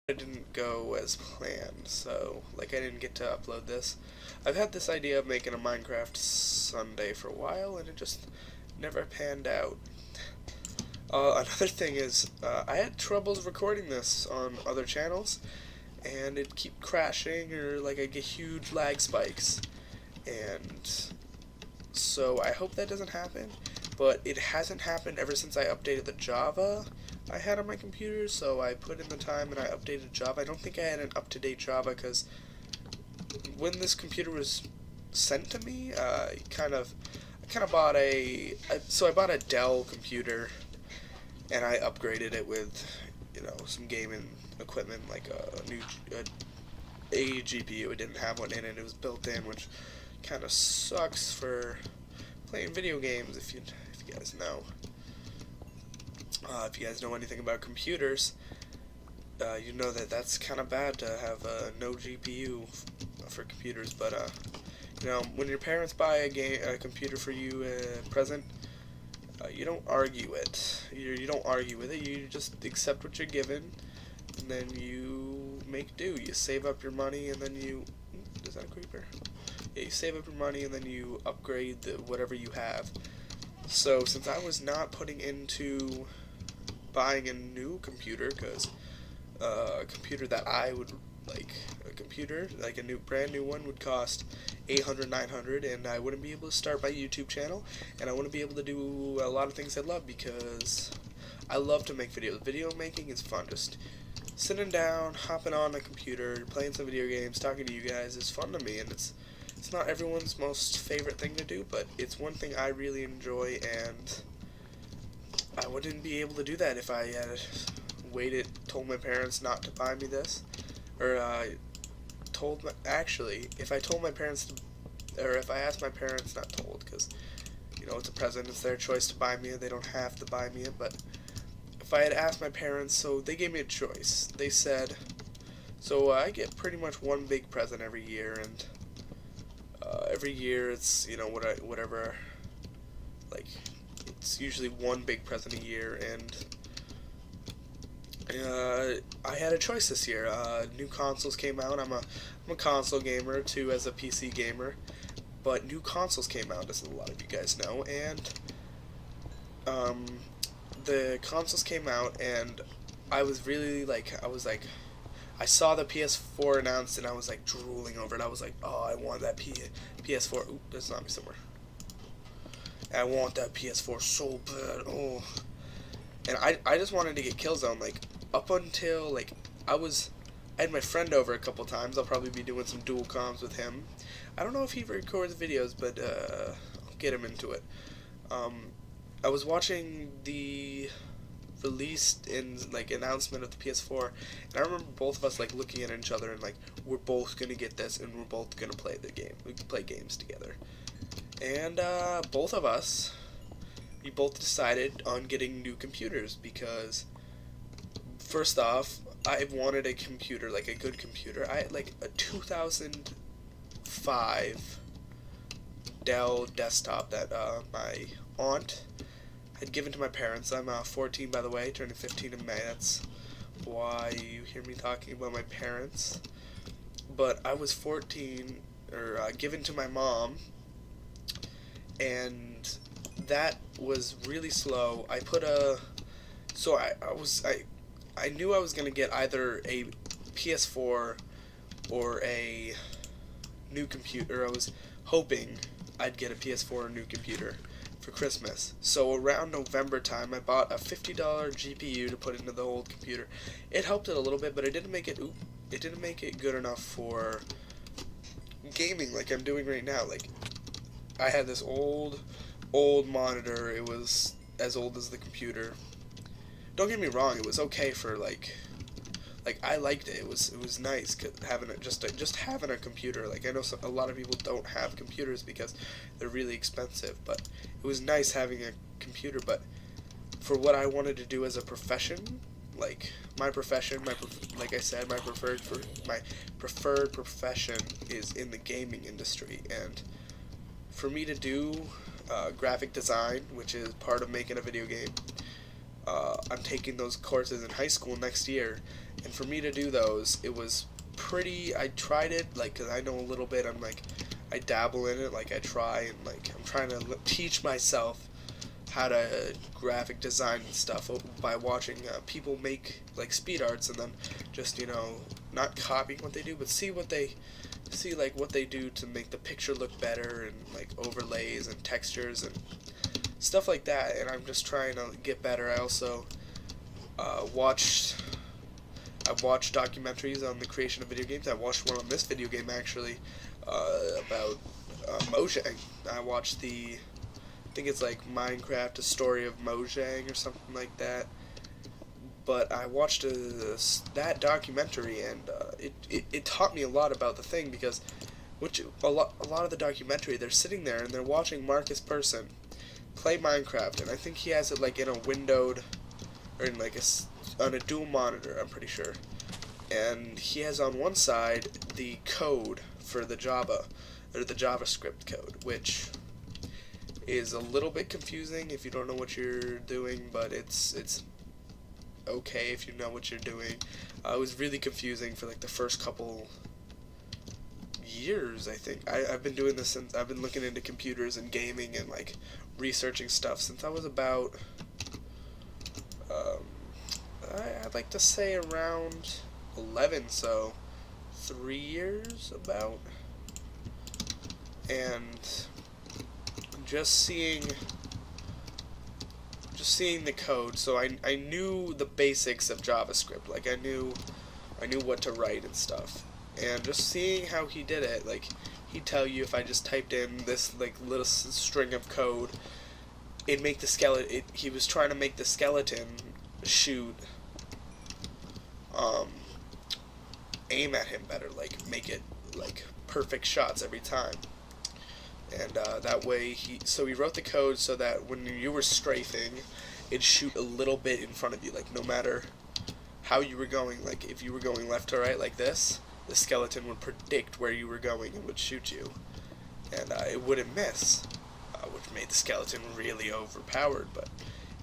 it didn't go as planned, so like I didn't get to upload this. I've had this idea of making a Minecraft Sunday for a while, and it just never panned out. Another thing is, I had troubles recording this on other channels, and it'd keep crashing, or like I'd get huge lag spikes, and so I hope that doesn't happen, but it hasn't happened ever since I updated the Java I had on my computer. So I put in the time and I updated Java. I don't think I had an up-to-date Java because when this computer was sent to me, I kind of bought I bought a Dell computer and I upgraded it with, some gaming equipment like a GPU. It didn't have one in it. It was built in, which kind of sucks for playing video games if you guys know. If you guys know anything about computers, you know that that's kind of bad to have no GPU for computers. But when your parents buy a computer for you present, you don't argue it. You don't argue with it. You just accept what you're given, and then you make do. You save up your money, and then you is that a creeper? Yeah, you save up your money, and then you upgrade whatever you have. So since I was not putting into buying a new computer, because a computer that I would like, a brand new one would cost 800, 900, and I wouldn't be able to start my YouTube channel, and I wouldn't be able to do a lot of things I love, because I love to make videos. Video making is fun. Just sitting down, hopping on a computer, playing some video games, talking to you guys is fun to me, and it's not everyone's most favorite thing to do, but it's one thing I really enjoy, and I wouldn't be able to do that if I had told my parents not to buy me this, or if I told my parents or if I asked my parents, not told, because it's a present, it's their choice to buy me it, they don't have to buy me it, but if I had asked my parents, so they gave me a choice. They said, so I get pretty much one big present every year, and every year it's whatever, like it's usually one big present a year, and I had a choice this year. New consoles came out. I'm a console gamer too, as a PC gamer, but new consoles came out, as a lot of you guys know, and the consoles came out, and I was I saw the PS4 announced, and I was like drooling over it. I was like, oh, I want that PS4. Ooh, there's a zombie somewhere. I want that PS4 so bad. Oh, and I just wanted to get Killzone. Like, up until like I had my friend over a couple times. I'll probably be doing some dual comms with him. I don't know if he records videos, but I'll get him into it. I was watching the released announcement of the PS4, and I remember both of us like looking at each other and like, we're both gonna get this, and we're both gonna play the game. We can play games together, and both of us, we both decided on getting new computers, because first off, I wanted a computer, like a good computer. I had like a 2005 Dell desktop that my aunt had given to my parents. I'm 14, by the way, turning 15 in May. That's why you hear me talking about my parents. But I was 14, or given to my mom, and that was really slow. I knew I was gonna get either a PS4 or a new computer. I was hoping I'd get a PS4 or a new computer for Christmas. So around November time, I bought a $50 GPU to put into the old computer. It helped it a little bit, but it didn't make it good enough for gaming like I'm doing right now. Like, I had this old monitor. It was as old as the computer. Don't get me wrong, it was okay for like I liked it. It was nice having having a computer. Like, I know a lot of people don't have computers because they're really expensive, but it was nice having a computer. But for what I wanted to do as a profession, like my profession, like I said, my preferred profession is in the gaming industry, and for me to do graphic design, which is part of making a video game, I'm taking those courses in high school next year, and for me to do those, it was pretty. I tried it, like, 'cause I know a little bit. I'm like, I dabble in it, like I try, and like I'm trying to teach myself how to graphic design and stuff by watching people make like speed arts, and then just not copying what they do, but see like what they do to make the picture look better, and like overlays and textures and stuff like that. And I'm just trying to get better. I also watched documentaries on the creation of video games. I watched one on this video game actually, about Mojang. I watched I think it's like Minecraft, A Story of Mojang or something like that. But I watched that documentary, and it taught me a lot about the thing, because a lot of the documentary, they're sitting there and they're watching Marcus Persson play Minecraft, and I think he has it like in a windowed, or in like on a dual monitor, I'm pretty sure. And he has on one side the code for the Java, or the JavaScript code, which is a little bit confusing if you don't know what you're doing, but it's okay if you know what you're doing. It was really confusing for like the first couple years, I think. I've been doing this since I've been looking into computers and gaming and like researching stuff since I was about I'd like to say around 11, so 3 years about. And just seeing the code, so I knew the basics of JavaScript. Like I knew what to write and stuff, and just seeing how he did it, like he'd tell you if I just typed in this like little string of code, it'd make the skeleton. He was trying to make the skeleton shoot, aim at him better, like make it like perfect shots every time. And that way he wrote the code so that when you were strafing, it'd shoot a little bit in front of you, like no matter how you were going. Like if you were going left to right like this, the skeleton would predict where you were going and would shoot you, and it wouldn't miss, which made the skeleton really overpowered, but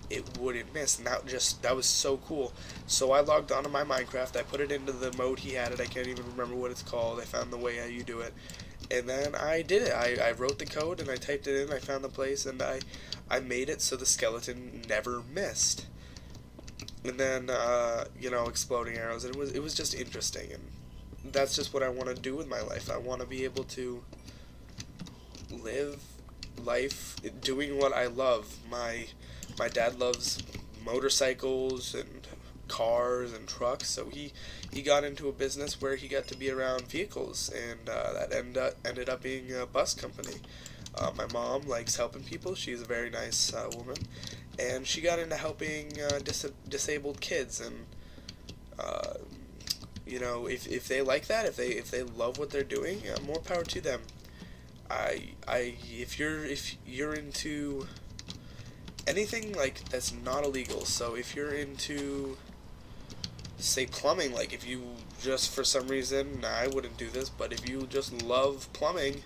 it wouldn't miss. And that was so cool. So I logged onto my Minecraft, I put it into the mode he had it, I can't even remember what it's called, I found the way how you do it. And then I did it. I wrote the code and I typed it in, I found the place, and I made it so the skeleton never missed. And then, exploding arrows, and it was just interesting, and that's just what I want to do with my life. I want to be able to live life doing what I love. My dad loves motorcycles and cars and trucks, so he got into a business where he got to be around vehicles, and that ended up being a bus company. My mom likes helping people. She's a very nice woman, and she got into helping disabled kids, and if they like that, if they love what they're doing, more power to them. If you're into anything like that's not illegal, so if you're into, say, plumbing, like if you just for some reason, I wouldn't do this, but if you just love plumbing,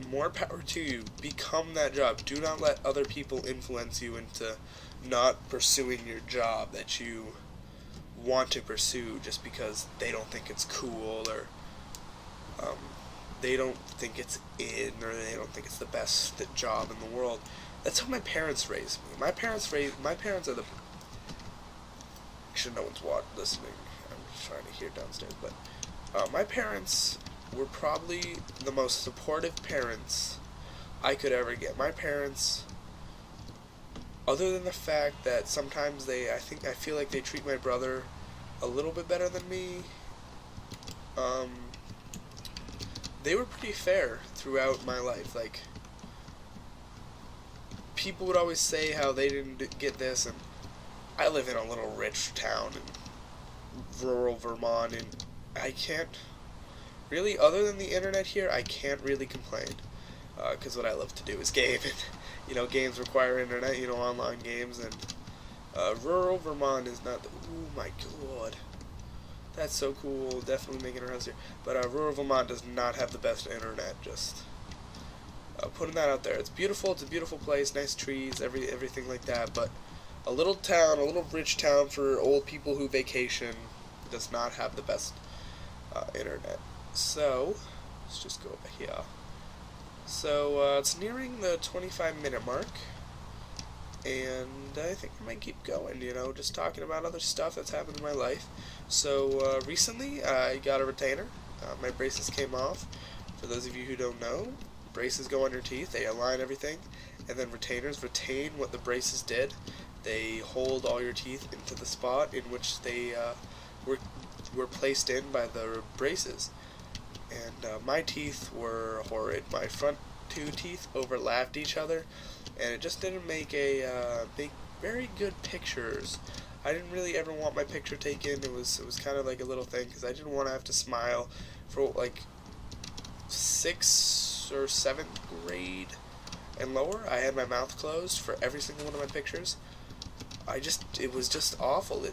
more power to you. Become that job. Do not let other people influence you into not pursuing your job that you want to pursue just because they don't think it's cool, or they don't think it's in, or they don't think it's the best job in the world. That's how my parents raised me. My parents are the... Actually, no one's listening. I'm just trying to hear downstairs, but my parents were probably the most supportive parents I could ever get. My parents, other than the fact that sometimes I feel like they treat my brother a little bit better than me, they were pretty fair throughout my life. Like, people would always say how they didn't get this, and I live in a little rich town in rural Vermont, and I can't really, other than the internet here, I can't really complain, because what I love to do is game, and games require internet, online games, and rural Vermont is not the, oh my god, that's so cool, definitely making our house here, but rural Vermont does not have the best internet, just Putting that out there. It's beautiful. It's a beautiful place. Nice trees, everything like that. But a little town, a little rich town for old people who vacation, does not have the best internet. So let's just go over here. So it's nearing the 25-minute mark, and I think I might keep going, you know, just talking about other stuff that's happened in my life. So recently I got a retainer. My braces came off. For those of you who don't know, braces go on your teeth, they align everything, and then retainers retain what the braces did. They hold all your teeth into the spot in which they were placed in by the braces. And my teeth were horrid. My front two teeth overlapped each other, and it just didn't make very good pictures. I didn't really ever want my picture taken. It was kind of like a little thing because I didn't want to have to smile for like 6th or 7th grade and lower. I had my mouth closed for every single one of my pictures. It was just awful.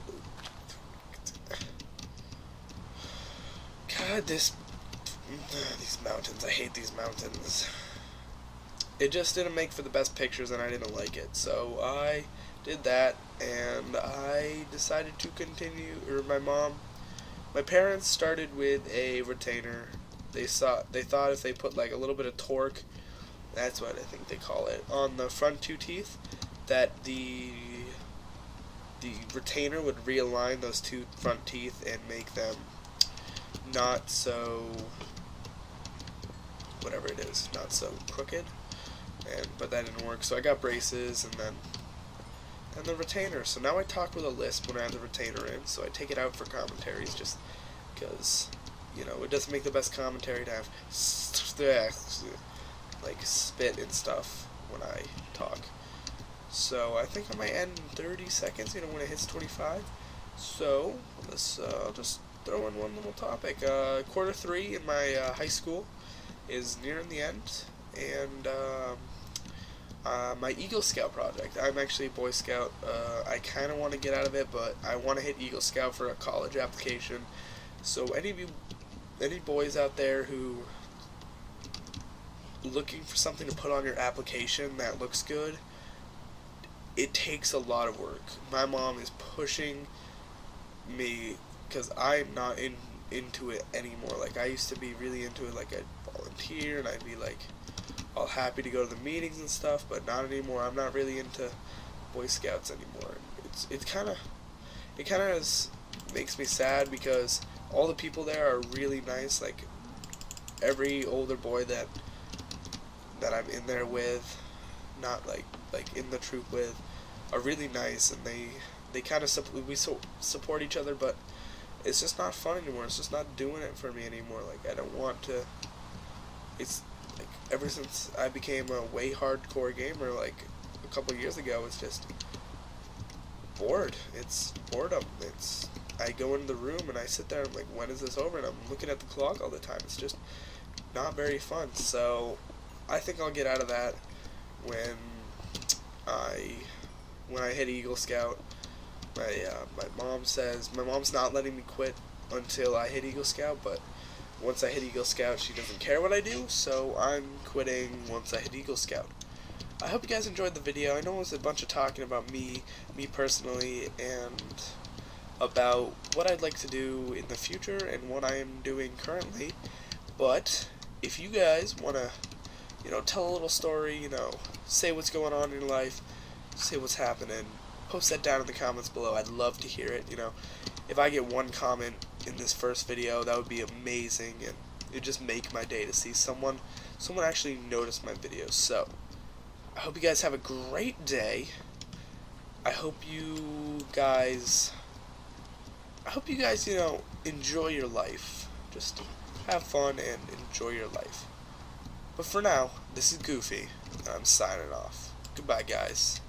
God, these mountains. I hate these mountains. It just didn't make for the best pictures, and I didn't like it. So I did that, and I decided to continue. Or my parents started with a retainer. They thought if they put like a little bit of torque, that's what I think they call it, on the front two teeth, that the retainer would realign those two front teeth and make them not so, whatever it is, not so crooked. But that didn't work, so I got braces and the retainer. So now I talk with a lisp when I have the retainer in, so I take it out for commentaries just because, you know, it doesn't make the best commentary to have like spit and stuff when I talk. So I think I might end in 30 seconds, you know, when it hits 25. So let's I'll just throw in one little topic. Quarter 3 in my high school is nearing the end, and my Eagle Scout project. I'm actually a Boy Scout. I kind of want to get out of it, but I want to hit Eagle Scout for a college application. So any boys out there who looking for something to put on your application that looks good, it takes a lot of work. My mom is pushing me because I'm not into it anymore. Like, I used to be really into it. Like, I'd volunteer and I'd be like all happy to go to the meetings and stuff, but not anymore. I'm not really into Boy Scouts anymore. It kind of makes me sad because all the people there are really nice. Like, every older boy that I'm in there with, not like in the troop with, are really nice, and they kind of support each other, but it's just not fun anymore. It's just not doing it for me anymore. Like, I don't want to. It's like, ever since I became a way hardcore gamer like a couple years ago, it's just bored. It's boredom. I go into the room and I sit there and I'm like, when is this over? And I'm looking at the clock all the time. It's just not very fun. So I think I'll get out of that when I hit Eagle Scout. My mom's not letting me quit until I hit Eagle Scout, but once I hit Eagle Scout, she doesn't care what I do, so I'm quitting once I hit Eagle Scout. I hope you guys enjoyed the video. I know it was a bunch of talking about me personally, and about what I'd like to do in the future and what I am doing currently. But if you guys want to, you know, tell a little story, you know, say what's going on in your life, say what's happening, post that down in the comments below. I'd love to hear it. You know, if I get one comment in this first video, that would be amazing, and it'd just make my day to see someone actually notice my videos. So I hope you guys have a great day. I hope you guys, you know, enjoy your life. Just have fun and enjoy your life. But for now, this is Goofy, and I'm signing off. Goodbye, guys.